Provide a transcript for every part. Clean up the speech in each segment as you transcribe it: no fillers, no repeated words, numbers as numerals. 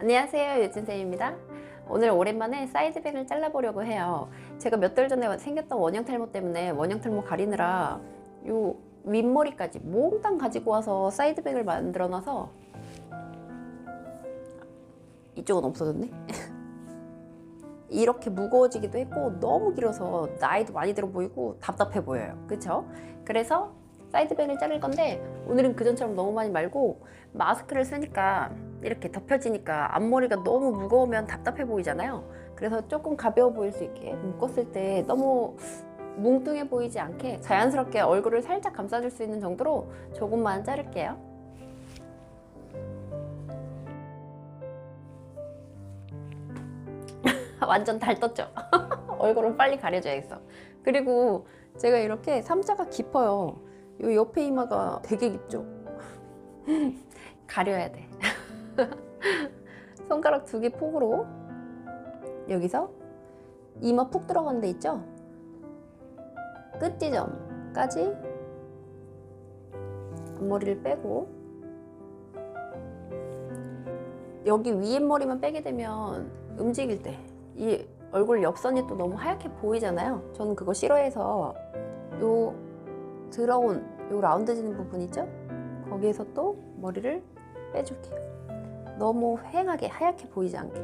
안녕하세요, 유진쌤입니다. 오늘 오랜만에 사이드백을 잘라보려고 해요. 제가 몇 달 전에 생겼던 원형 탈모 때문에 원형 탈모 가리느라 요 윗머리까지 몽땅 가지고 와서 사이드백을 만들어 놔서 이쪽은 없어졌네. 이렇게 무거워지기도 했고 너무 길어서 나이도 많이 들어 보이고 답답해 보여요. 그쵸? 그래서 사이드백을 자를 건데 오늘은 그전처럼 너무 많이 말고 마스크를 쓰니까 이렇게 덮여지니까 앞머리가 너무 무거우면 답답해 보이잖아요. 그래서 조금 가벼워 보일 수 있게 묶었을 때 너무 뭉뚱해 보이지 않게 자연스럽게 얼굴을 살짝 감싸줄 수 있는 정도로 조금만 자를게요. 완전 달떴죠? 얼굴은 빨리 가려줘야겠어. 그리고 제가 이렇게 삼자가 깊어요. 요 옆에 이마가 되게 깊죠? 가려야 돼. 손가락 2개 폭으로 여기서 이마 푹 들어가는 데 있죠? 끝지점까지 앞머리를 빼고 여기 위에 머리만 빼게 되면 움직일 때 이 얼굴 옆선이 또 너무 하얗게 보이잖아요. 저는 그거 싫어해서 요 들어온 요 라운드지는 부분 있죠? 거기에서 또 머리를 빼줄게요. 너무 휑하게 하얗게 보이지 않게.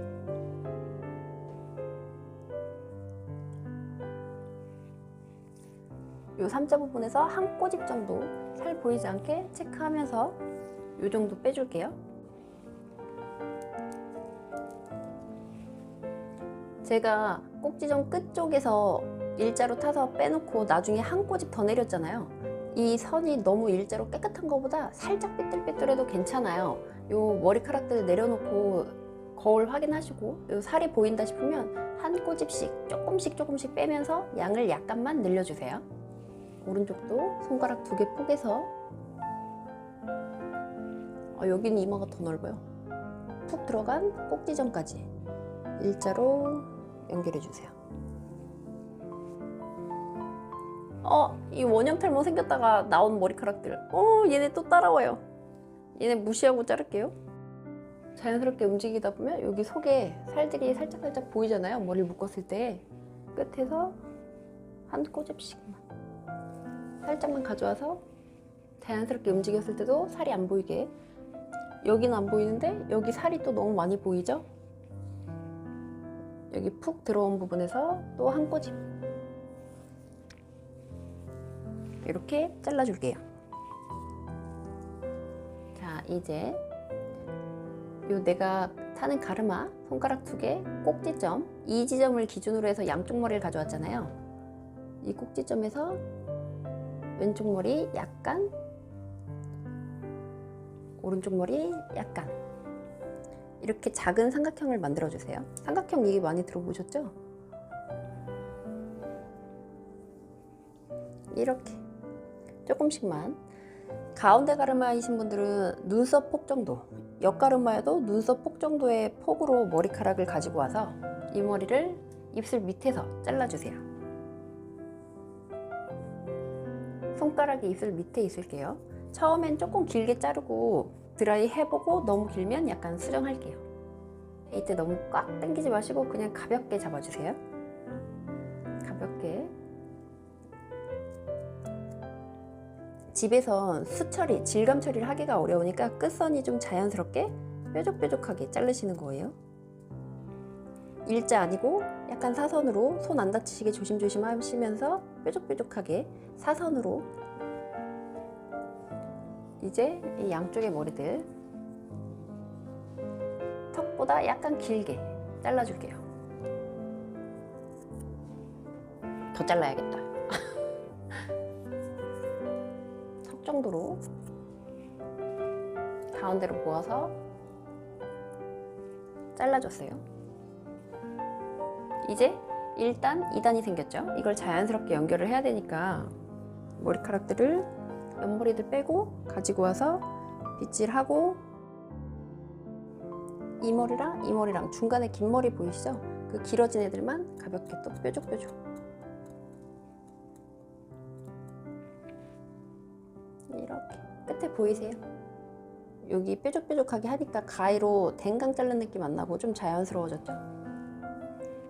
요 삼자 부분에서 한 꼬집 정도 살 보이지 않게 체크하면서 요 정도 빼줄게요. 제가 꼭지점 끝쪽에서 일자로 타서 빼놓고 나중에 한 꼬집 더 내렸잖아요. 이 선이 너무 일자로 깨끗한 것보다 살짝 삐뚤삐뚤해도 괜찮아요. 요 머리카락들 내려놓고 거울 확인하시고 요 살이 보인다 싶으면 한 꼬집씩 조금씩 빼면서 양을 약간만 늘려주세요. 오른쪽도 손가락 2개 폭에서 여기는 이마가 더 넓어요. 푹 들어간 꼭지점까지 일자로 연결해주세요. 이 원형 탈모 생겼다가 나온 머리카락들 얘네 또 따라와요. 얘네 무시하고 자를게요. 자연스럽게 움직이다 보면 여기 속에 살들이 살짝 보이잖아요. 머리를 묶었을 때 끝에서 한 꼬집씩만 살짝만 가져와서 자연스럽게 움직였을 때도 살이 안 보이게. 여기는 안 보이는데 여기 살이 또 너무 많이 보이죠? 여기 푹 들어온 부분에서 또 한 꼬집 이렇게 잘라줄게요. 자, 이제 요 내가 타는 가르마 손가락 2개 꼭지점 이 지점을 기준으로 해서 양쪽 머리를 가져왔잖아요. 이 꼭지점에서 왼쪽 머리 약간, 오른쪽 머리 약간 이렇게 작은 삼각형을 만들어 주세요. 삼각형 얘기 많이 들어보셨죠? 이렇게 조금씩만. 가운데 가르마이신 분들은 눈썹 폭 정도, 옆 가르마여도 눈썹 폭 정도의 폭으로 머리카락을 가지고 와서 이 머리를 입술 밑에서 잘라주세요. 손가락이 입술 밑에 있을게요. 처음엔 조금 길게 자르고 드라이 해보고 너무 길면 약간 수정할게요. 이때 너무 꽉 당기지 마시고 그냥 가볍게 잡아주세요. 가볍게. 집에서 수처리, 질감 처리를 하기가 어려우니까 끝선이 좀 자연스럽게 뾰족뾰족하게 자르시는 거예요. 일자 아니고 약간 사선으로 손 안 다치시게 조심조심 하시면서 뾰족뾰족하게 사선으로. 이제 이 양쪽의 머리들 턱보다 약간 길게 잘라줄게요. 더 잘라야겠다. 턱 정도로 가운데로 모아서 잘라줬어요. 이제 1단, 2단이 생겼죠? 이걸 자연스럽게 연결을 해야 되니까 머리카락들을 옆머리들 빼고 가지고 와서 빗질하고 이 머리랑 중간에 긴 머리 보이시죠? 그 길어진 애들만 가볍게 또 뾰족뾰족 이렇게 끝에 보이세요? 여기 뾰족뾰족하게 하니까 가위로 댕강 자른 느낌 안 나고 좀 자연스러워졌죠?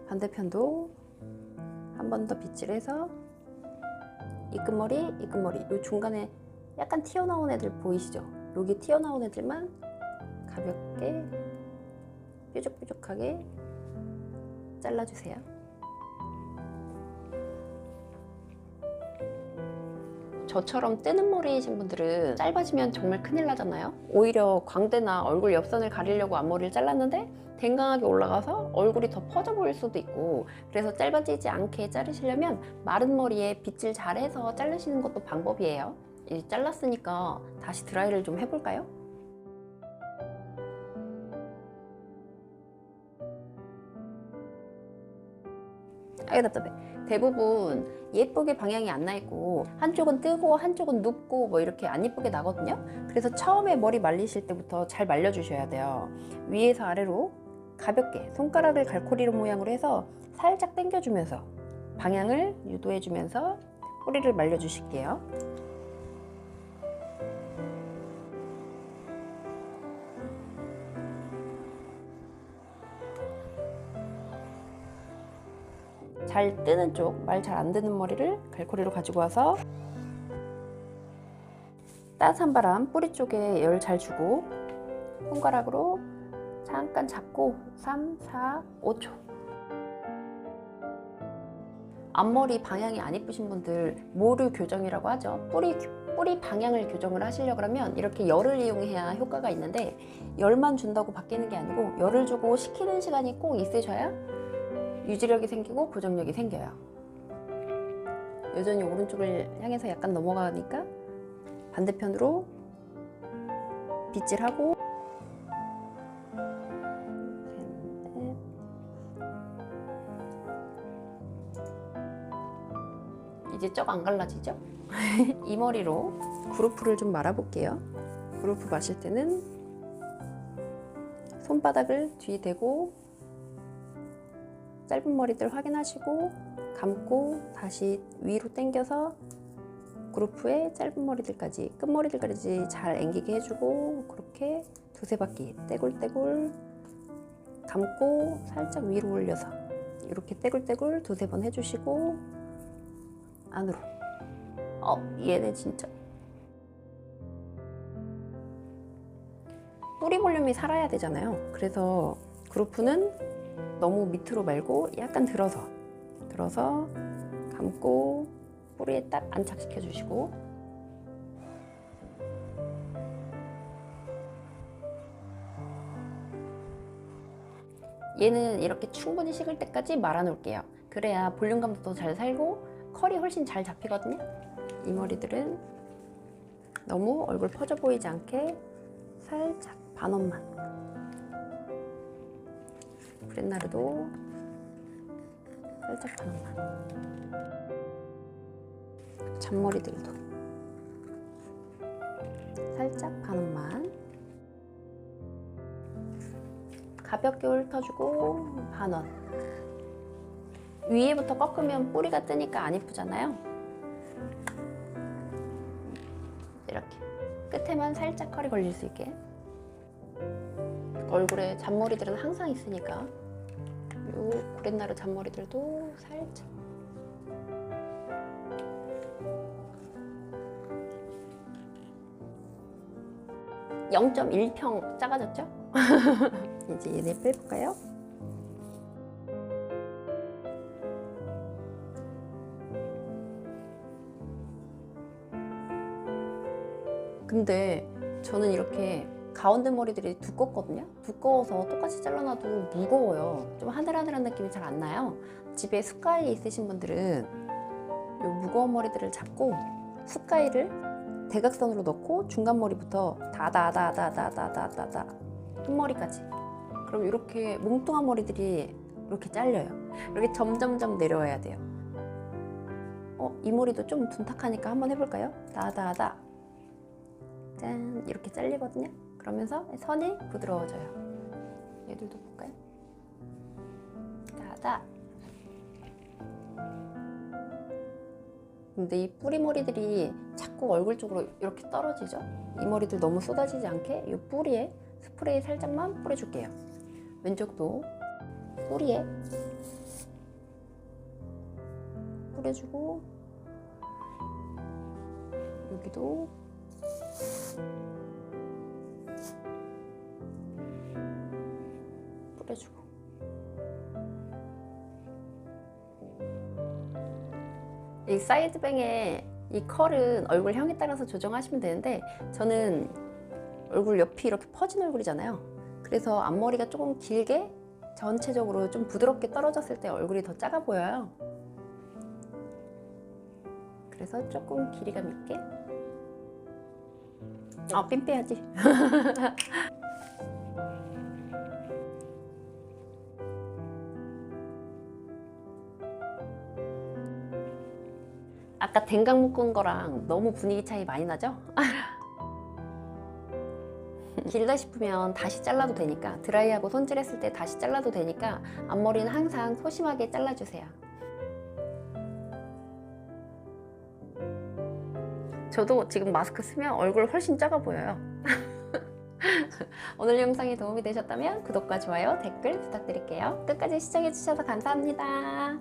반대편도 한 번 더 빗질해서 이 끝머리, 이 끝머리, 요 중간에 약간 튀어나온 애들 보이시죠? 여기 튀어나온 애들만 가볍게 뾰족뾰족하게 잘라주세요. 저처럼 뜨는 머리이신 분들은 짧아지면 정말 큰일 나잖아요. 오히려 광대나 얼굴 옆선을 가리려고 앞머리를 잘랐는데 댕강하게 올라가서 얼굴이 더 퍼져 보일 수도 있고, 그래서 짧아지지 않게 자르시려면 마른 머리에 빗질 잘해서 자르시는 것도 방법이에요. 이제 잘랐으니까 다시 드라이를 좀 해볼까요? 아유 답답해. 대부분 예쁘게 방향이 안 나 있고 한쪽은 뜨고 한쪽은 눕고 뭐 이렇게 안 예쁘게 나거든요. 그래서 처음에 머리 말리실 때부터 잘 말려 주셔야 돼요. 위에서 아래로 가볍게 손가락을 갈고리 모양으로 해서 살짝 당겨 주면서 방향을 유도해 주면서 뿌리를 말려 주실게요. 잘 뜨는 쪽, 말 잘 안 드는 머리를 갈고리로 가지고 와서 따뜻한 바람 뿌리 쪽에 열 잘 주고 손가락으로 잠깐 잡고 3, 4, 5초. 앞머리 방향이 안 예쁘신 분들 모르 교정이라고 하죠. 뿌리 방향을 교정을 하시려고 하면 이렇게 열을 이용해야 효과가 있는데, 열만 준다고 바뀌는 게 아니고 열을 주고 식히는 시간이 꼭 있으셔야 유지력이 생기고 고정력이 생겨요. 여전히 오른쪽을 향해서 약간 넘어가니까 반대편으로 빗질하고 이제 쩍 안 갈라지죠? 이 머리로 그루프를 좀 말아볼게요. 그루프 마실 때는 손바닥을 뒤 대고 짧은 머리들 확인하시고 감고 다시 위로 당겨서 그루프에 짧은 머리들까지 끝머리들까지 잘 앵기게 해주고, 그렇게 두세 바퀴 떼굴떼굴 감고 살짝 위로 올려서 이렇게 떼굴떼굴 두세 번 해주시고 안으로. 얘네 진짜 뿌리 볼륨이 살아야 되잖아요. 그래서 그루프는 너무 밑으로 말고 약간 들어서 감고 뿌리에 딱 안착시켜 주시고, 얘는 이렇게 충분히 식을 때까지 말아 놓을게요. 그래야 볼륨감도 더 잘 살고 컬이 훨씬 잘 잡히거든요. 이 머리들은 너무 얼굴 퍼져 보이지 않게 살짝 반원만. 브렛나르도 살짝 반원만. 잔머리들도 살짝 반원만. 가볍게 훑어주고 반원. 위에부터 꺾으면 뿌리가 뜨니까 안 예쁘잖아요. 이렇게 끝에만 살짝 컬이 걸릴 수 있게. 얼굴에 잔머리들은 항상 있으니까 요 브렛나르 잔머리들도 살짝. (0.1평) 작아졌죠? 이제 얘네 빼볼까요? 근데 저는 이렇게 가운데 머리들이 두껍거든요. 두꺼워서 똑같이 잘라놔도 무거워요. 좀 하늘하늘한 느낌이 잘 안 나요. 집에 숫가위 있으신 분들은 이 무거운 머리들을 잡고 숫가위를 대각선으로 넣고 중간 머리부터 다다다다다다다다 끝머리까지. 그럼 이렇게 뭉뚱한 머리들이 이렇게 잘려요. 이렇게 점점점 내려와야 돼요. 이 머리도 좀 둔탁하니까 한번 해볼까요? 다다다 짠, 이렇게 잘리거든요. 그러면서 선이 부드러워져요. 얘들도 볼까요? 다다 근데 이 뿌리머리들이 자꾸 얼굴 쪽으로 이렇게 떨어지죠? 이 머리들 너무 쏟아지지 않게 이 뿌리에 스프레이 살짝만 뿌려줄게요. 왼쪽도 뿌리에 뿌려주고, 여기도 뿌려주고. 이 사이드뱅의 이 컬은 얼굴형에 따라서 조정하시면 되는데, 저는 얼굴 옆이 이렇게 퍼진 얼굴이잖아요. 그래서 앞머리가 조금 길게 전체적으로 좀 부드럽게 떨어졌을 때 얼굴이 더 작아 보여요. 그래서 조금 길이감 있게. 핀 빼야지. 아까 댕강 묶은 거랑 너무 분위기 차이 많이 나죠? 길다 싶으면 다시 잘라도 되니까, 드라이하고 손질했을 때 다시 잘라도 되니까 앞머리는 항상 소심하게 잘라주세요. 저도 지금 마스크 쓰면 얼굴 훨씬 작아 보여요. 오늘 영상이 도움이 되셨다면 구독과 좋아요, 댓글 부탁드릴게요. 끝까지 시청해주셔서 감사합니다.